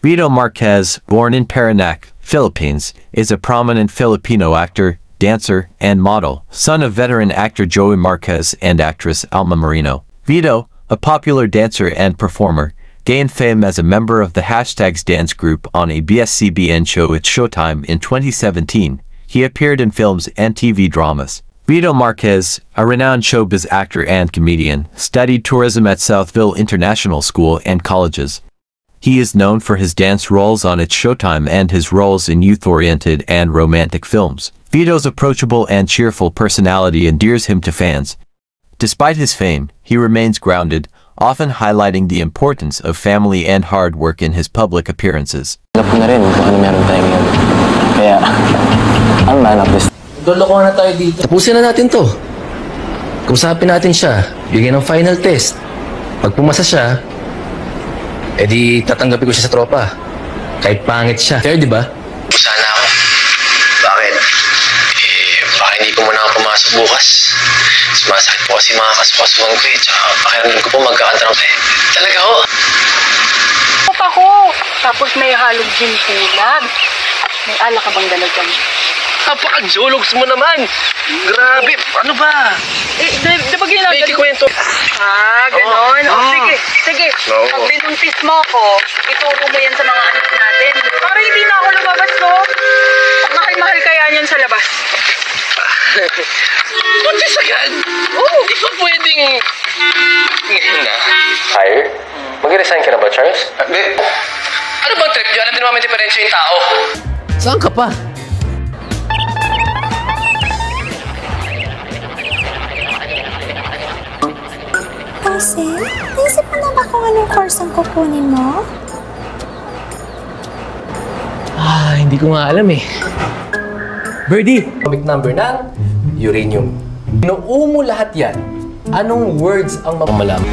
Vito Marquez, born in Parañaque, Philippines, is a prominent Filipino actor, dancer, and model, son of veteran actor Joey Marquez and actress Alma Marino. Vito, a popular dancer and performer, gained fame as a member of the Hashtags dance group on ABS-CBN show It's Showtime in 2017. He appeared in films and TV dramas. Vito Marquez, a renowned showbiz actor and comedian, studied tourism at Southville International School and colleges. He is known for his dance roles on It's Showtime and his roles in youth-oriented and romantic films. Vito's approachable and cheerful personality endears him to fans. Despite his fame, he remains grounded, often highlighting the importance of family and hard work in his public appearances. Tapusin na natin to. Kausapin natin siya, bigyan ng final test. Pag pumasa siya, edi tatanggapin ko siya sa tropa. Kahit pangit siya. Fair, di ba? Sana ako. Bakit? Baka hindi po muna ako pumasok bukas. Sumasakit po kasi mga kasukasuhan ko tsaka pakiramdam ko po magkakantarang kayo. Talaga ho. Ako. Tapos may halong gin tulag. May ala ka bang dala dyan? Napaka-jologs mo naman. Grabe. Ano ba? Di ba ginagawa? May kikwento. Ganon. Sige. Oo. Pag binuntis mo ako, ituro mo yan sa mga anak natin. Para hindi na ako lumabas, no? Mahal-mahal kaya niyan sa labas. Buntis agad? Oo. Di ba pwedeng... Ngayon na. Hire? Mag-resign ka na ba, Charles? Ano bang trip nyo? Alam din naman may diferensya yung tao. Saan ka pa? Kasi, naisip mo na ba kung anong course ang kukunin mo? Hindi ko nga alam eh. Birdie! Atomic number ng uranium. Binuo mo lahat yan. Anong words ang mamalaman?